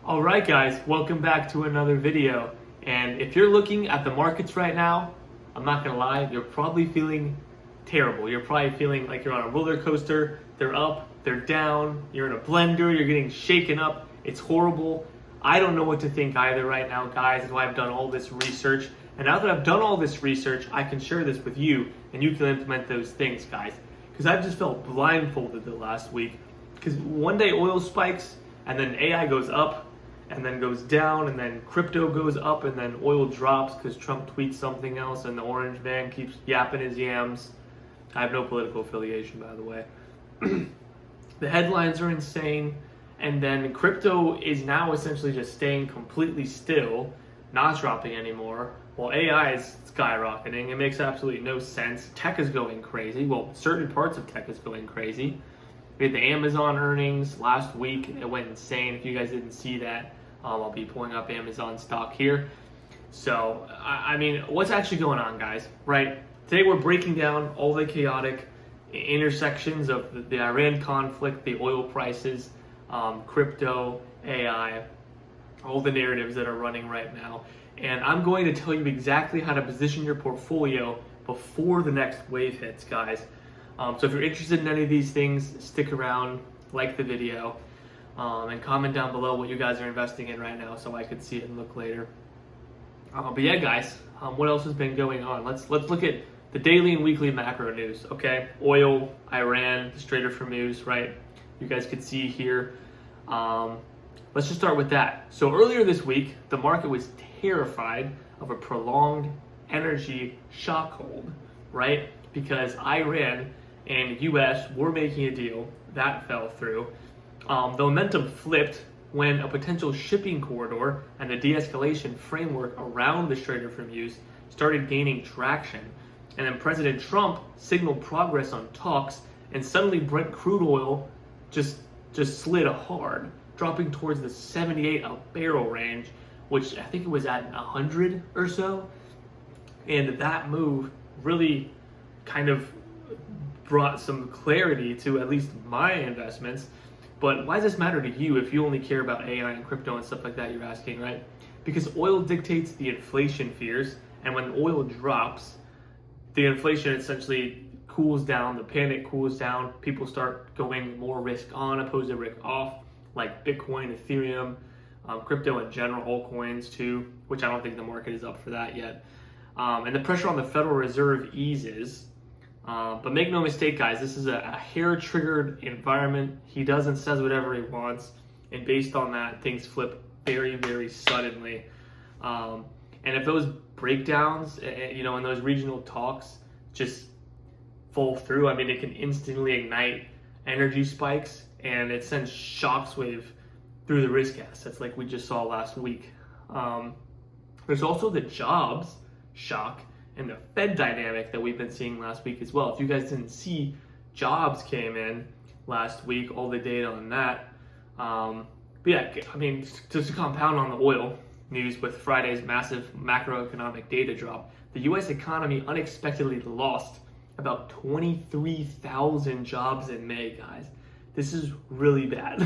All right, guys, welcome back to another video. And if you're looking at the markets right now, I'm not gonna lie, you're probably feeling terrible. You're probably feeling like you're on a roller coaster. They're up, they're down, you're in a blender, you're getting shaken up. It's horrible. I don't know what to think either right now, guys. That's why I've done all this research. And now that I've done all this research, I can share this with you and you can implement those things, guys. Because I've just felt blindfolded the last week. Because one day oil spikes and then AI goes up and then goes down, and then crypto goes up, and then oil drops because Trump tweets something else, and the orange man keeps yapping his yams. I have no political affiliation, by the way. The headlines are insane, and then crypto is now essentially just staying completely still, not dropping anymore, while AI is skyrocketing. It makes absolutely no sense. Tech is going crazy. Well, certain parts of tech is going crazy. We had the Amazon earnings last week. It went insane. If you guys didn't see that, I'll be pulling up Amazon stock here. So, I mean, what's actually going on, guys, right? Today we're breaking down all the chaotic intersections of the Iran conflict, the oil prices, crypto, AI, all the narratives that are running right now. And I'm going to tell you exactly how to position your portfolio before the next wave hits, guys. So if you're interested in any of these things, stick around, like the video, and comment down below what you guys are investing in right now so I could see it and look later. But yeah, guys, what else has been going on? Let's look at the daily and weekly macro news, okay? Oil, Iran, the Strait of Hormuz, right? You guys could see here. Let's just start with that. So earlier this week, the market was terrified of a prolonged energy shock hold, right? Because Iran and US were making a deal. That fell through. The momentum flipped when a potential shipping corridor and the de-escalation framework around the Strait of Hormuz started gaining traction. And then President Trump signaled progress on talks, and suddenly Brent crude oil just slid hard, dropping towards the 78 a barrel range, which I think it was at 100 or so. And that move really kind of brought some clarity to at least my investments. But why does this matter to you if you only care about AI and crypto and stuff like that, you're asking, right? Because oil dictates the inflation fears, and when oil drops, the inflation essentially cools down, the panic cools down, people start going more risk on opposed to risk off, like Bitcoin, Ethereum, crypto in general, altcoins too, which I don't think the market is up for that yet. And the pressure on the Federal Reserve eases. But make no mistake, guys, this is a hair-triggered environment. He does and says whatever he wants, and based on that, things flip very, very suddenly. And if those breakdowns, in those regional talks just fall through, I mean, it can instantly ignite energy spikes, and it sends shockwave through the risk assets like we just saw last week. There's also the jobs shock and the Fed dynamic that we've been seeing last week as well. If you guys didn't see, jobs came in last week, all the data on that. But yeah, I mean, just to compound on the oil news with Friday's massive macroeconomic data drop, the US economy unexpectedly lost about 23,000 jobs in May, guys. This is really bad.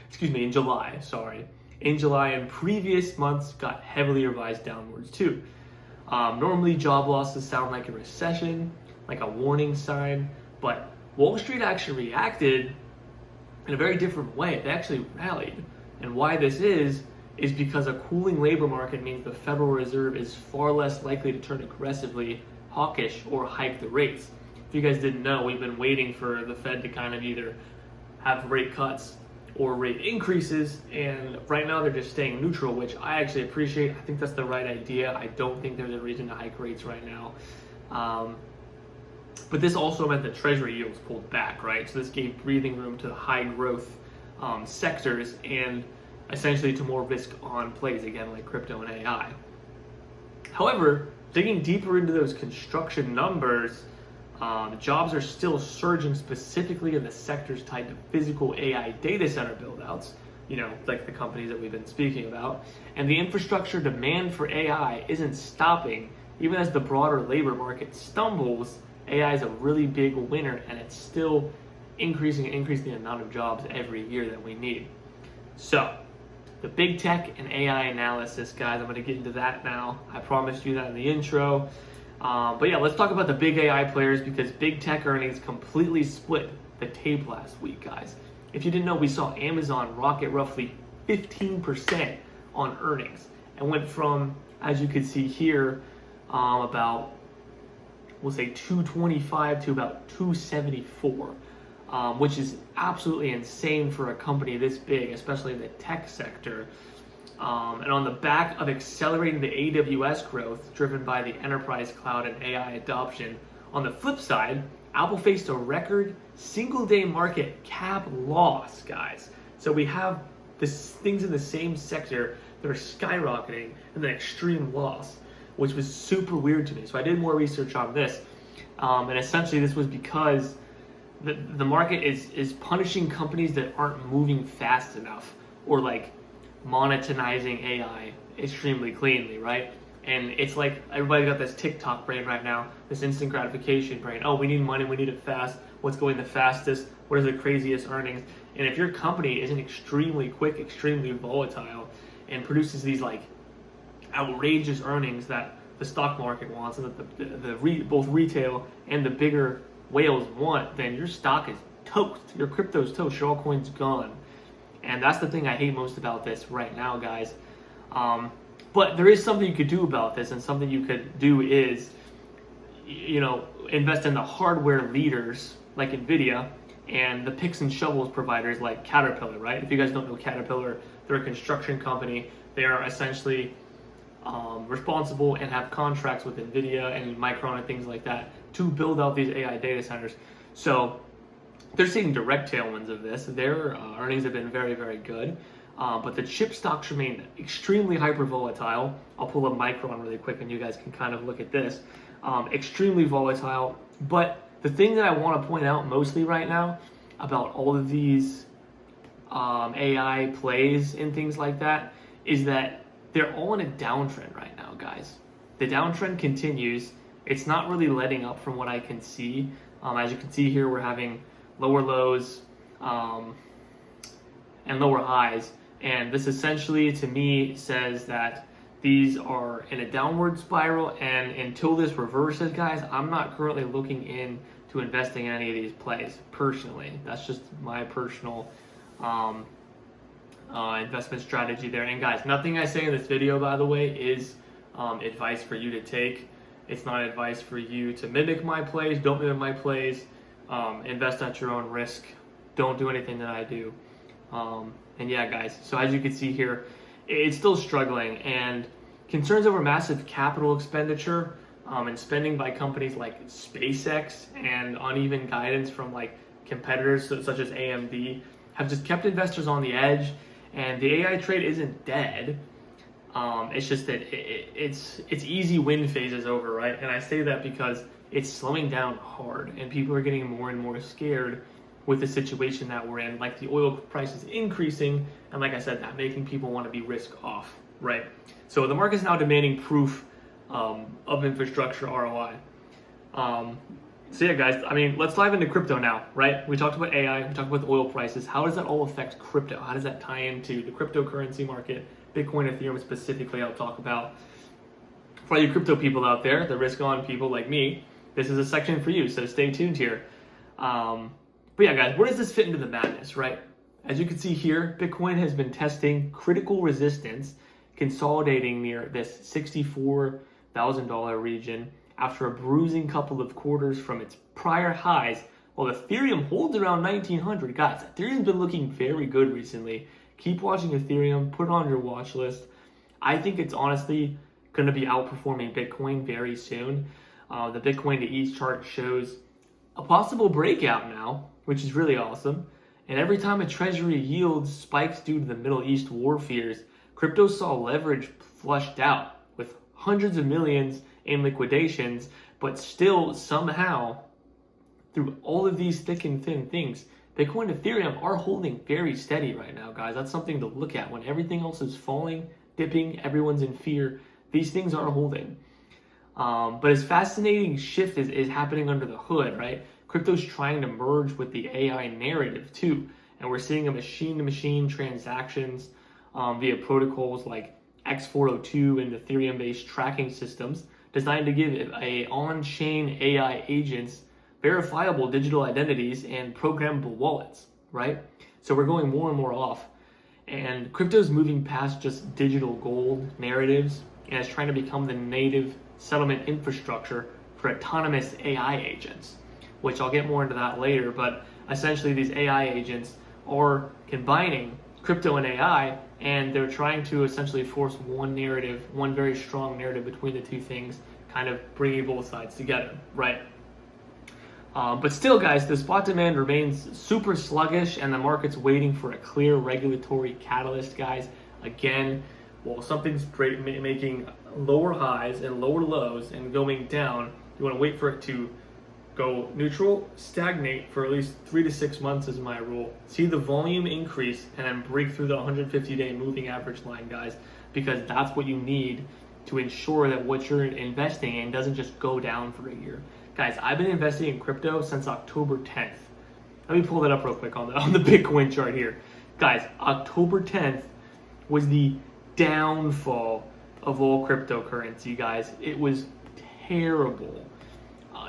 Excuse me, in July, sorry. In July, and previous months got heavily revised downwards too. Normally job losses sound like a recession, like a warning sign, but Wall Street actually reacted in a very different way. They actually rallied. And why this is because a cooling labor market means the Federal Reserve is far less likely to turn aggressively hawkish or hike the rates. If you guys didn't know, we've been waiting for the Fed to kind of either have rate cuts or rate increases, and right now they're just staying neutral, which I actually appreciate. I think that's the right idea. I don't think there's a reason to hike rates right now. But this also meant that Treasury yields pulled back, right? So this gave breathing room to the high growth sectors and essentially to more risk on plays, again, like crypto and AI. However, digging deeper into those construction numbers, jobs are still surging specifically in the sectors tied to physical AI data center buildouts, like the companies that we've been speaking about. And the infrastructure demand for AI isn't stopping. Even as the broader labor market stumbles, AI is a really big winner, and it's still increasing the amount of jobs every year that we need. So the big tech and AI analysis, guys. I'm going to get into that now. I promised you that in the intro. But yeah, let's talk about the big AI players, because big tech earnings completely split the tape last week, guys. If you didn't know, we saw Amazon rocket roughly 15% on earnings and went from, as you can see here, about, we'll say 225 to about 274, which is absolutely insane for a company this big, especially in the tech sector. And on the back of accelerating the AWS growth driven by the enterprise cloud and AI adoption, on the flip side, Apple faced a record single-day market cap loss, guys. So we have things in the same sector that are skyrocketing and then extreme loss, which was super weird to me. So I did more research on this, and essentially this was because the market is punishing companies that aren't moving fast enough, or like monetizing AI extremely cleanly, right? And it's like everybody got this TikTok brain right now, this instant gratification brain. Oh, we need money, we need it fast. What's going the fastest? What is the craziest earnings? And if your company isn't extremely quick, extremely volatile, and produces these like outrageous earnings that the stock market wants, and that both retail and the bigger whales want, then your stock is toast. Your crypto's toast. Your altcoin's gone. And that's the thing I hate most about this right now, guys. But there is something you could do about this, and something you could do is, invest in the hardware leaders like Nvidia and the picks and shovels providers like Caterpillar, right? If you guys don't know Caterpillar, they're a construction company. They are essentially responsible and have contracts with Nvidia and Micron and things like that to build out these AI data centers. So they're seeing direct tailwinds of this. Their earnings have been very, very good. But the chip stocks remain extremely hyper volatile. I'll pull up Micron really quick and you guys can kind of look at this. Extremely volatile. But the thing that I want to point out mostly right now about all of these AI plays and things like that is that they're all in a downtrend right now, guys. The downtrend continues. It's not really letting up from what I can see. As you can see here, we're having lower lows and lower highs. And this essentially, to me, says that these are in a downward spiral, and until this reverses, guys, I'm not currently looking into investing in any of these plays, personally. That's just my personal investment strategy there. And guys, nothing I say in this video, by the way, is advice for you to take. It's not advice for you to mimic my plays. Don't mimic my plays. Invest at your own risk. Don't do anything that I do. And yeah, guys, so as you can see here, it's still struggling, and concerns over massive capital expenditure and spending by companies like SpaceX and uneven guidance from like competitors such as AMD have just kept investors on the edge. And the AI trade isn't dead. It's just that it's easy win phase is over, right? And I say that because it's slowing down hard, and people are getting more and more scared with the situation that we're in, like the oil prices increasing, and like I said, that making people want to be risk off, right? So the market is now demanding proof of infrastructure ROI. So yeah, guys, I mean, let's dive into crypto now, right? We talked about AI, we talked about the oil prices. How does that all affect crypto? How does that tie into the cryptocurrency market? Bitcoin, Ethereum specifically, I'll talk about. For all you crypto people out there, the risk-on people like me, this is a section for you, so stay tuned here. But yeah, guys, where does this fit into the madness, right? As you can see here, Bitcoin has been testing critical resistance, consolidating near this $64,000 region after a bruising couple of quarters from its prior highs, while Ethereum holds around 1900. Guys, Ethereum's been looking very good recently. Keep watching Ethereum, put it on your watch list. I think it's honestly going to be outperforming Bitcoin very soon. The Bitcoin to ETH chart shows a possible breakout now, which is really awesome. And every time a treasury yield spikes due to the Middle East war fears, crypto saw leverage flushed out with hundreds of millions in liquidations, but still somehow, through all of these thick and thin things, Bitcoin and Ethereum are holding very steady right now, guys. That's something to look at. When everything else is falling, dipping, everyone's in fear, these things are holding. But as fascinating shift is happening under the hood, right? Crypto's trying to merge with the AI narrative too. And we're seeing a machine-to-machine transactions via protocols like X402 and Ethereum-based tracking systems designed to give on-chain AI agents verifiable digital identities and programmable wallets, right? So we're going more and more off. And crypto is moving past just digital gold narratives and is trying to become the native settlement infrastructure for autonomous AI agents, which I'll get more into that later. But essentially, these AI agents are combining crypto and AI, and they're trying to essentially force one narrative, one very strong narrative between the two things, kind of bringing both sides together, right? But still, guys, the spot demand remains super sluggish, and the market's waiting for a clear regulatory catalyst, guys. Again, while something's making lower highs and lower lows and going down, you want to wait for it to go neutral, stagnate for at least 3 to 6 months is my rule. See the volume increase and then break through the 150-day moving average line, guys, because that's what you need to ensure that what you're investing in doesn't just go down for a year. Guys, I've been investing in crypto since October 10th. Let me pull that up real quick on the Bitcoin chart here. Guys, October 10th was the downfall of all cryptocurrency, guys. It was terrible.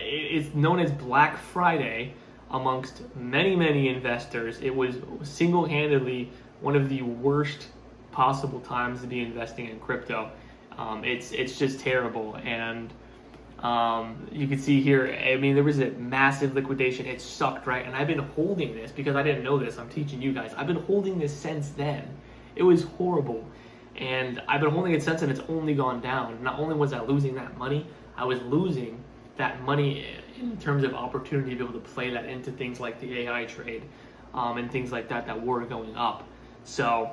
It's known as Black Friday amongst many investors. It was single-handedly one of the worst possible times to be investing in crypto. It's just terrible, and you can see here, I mean, there was a massive liquidation. It sucked, right? And I've been holding this because I didn't know this. I'm teaching you guys. I've been holding this since then. It was horrible, and I've been holding it since, and it's only gone down. Not only was I losing that money, I was losing that money in terms of opportunity to be able to play that into things like the AI trade and things like that were going up. So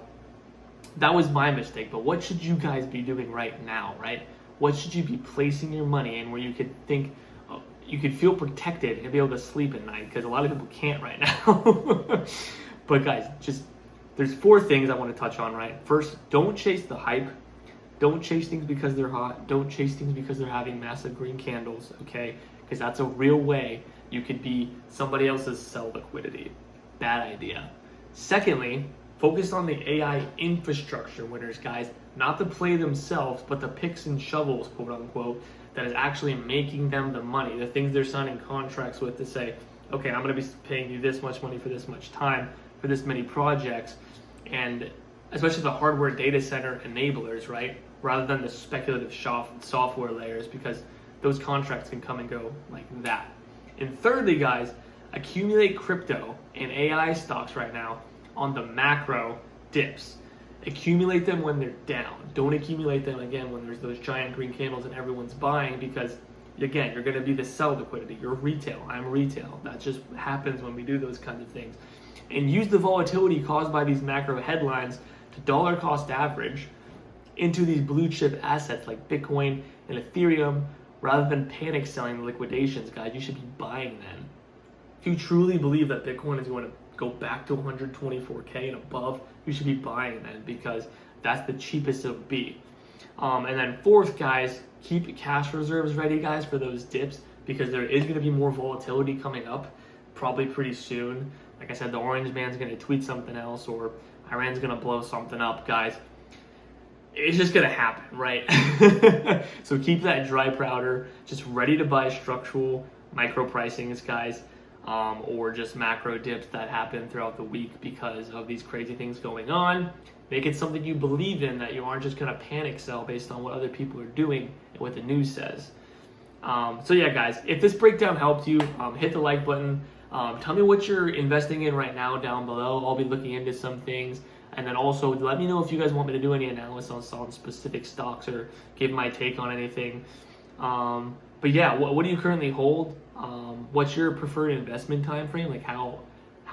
that was my mistake. But what should you guys be doing right now, right? What should you be placing your money in where you could think, you could feel protected and be able to sleep at night? Because a lot of people can't right now. But guys, there's 4 things I want to touch on, right? First, don't chase the hype. Don't chase things because they're hot. Don't chase things because they're having massive green candles, okay? Because that's a real way you could be somebody else's sell liquidity. Bad idea. Secondly, focus on the AI infrastructure winners, guys. Not the play themselves, but the picks and shovels, quote unquote, that is actually making them the money. The things they're signing contracts with to say, okay, I'm going to be paying you this much money for this much time, for this many projects, and especially the hardware data center enablers, right? Rather than the speculative software layers, because those contracts can come and go like that. And thirdly, guys, accumulate crypto and AI stocks right now on the macro dips. Accumulate them when they're down. Don't accumulate them again when there's those giant green candles and everyone's buying, because again, you're going to be the sell liquidity. You're retail. I'm retail. That just happens when we do those kinds of things. And use the volatility caused by these macro headlines to dollar cost average into these blue chip assets like Bitcoin and Ethereum, rather than panic selling the liquidations, guys. You should be buying them. If you truly believe that Bitcoin is going to go back to 124K and above, you should be buying them, because that's the cheapest it'll be. And then fourth, guys, keep cash reserves ready, guys, for those dips, because there is going to be more volatility coming up probably pretty soon. Like I said, the orange man's going to tweet something else, or Iran's going to blow something up, guys. It's just going to happen, right? So keep that dry powder just ready to buy structural micro pricings, guys, or just macro dips that happen throughout the week because of these crazy things going on. Make it something you believe in, that you aren't just going to panic sell based on what other people are doing and what the news says. So yeah, guys, if this breakdown helped you, hit the like button. Tell me what you're investing in right now down below. I'll be looking into some things. And then also let me know if you guys want me to do any analysis on specific stocks or give my take on anything. But yeah, what do you currently hold? What's your preferred investment time frame? Like how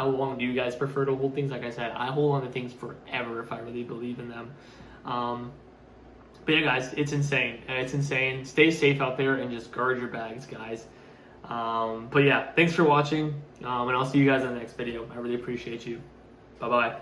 long do you guys prefer to hold things? Like I said, I hold on to things forever if I really believe in them. But yeah, guys, it's insane. It's insane. Stay safe out there and just guard your bags, guys. But yeah, thanks for watching, and I'll see you guys in the next video. I really appreciate you. Bye-bye.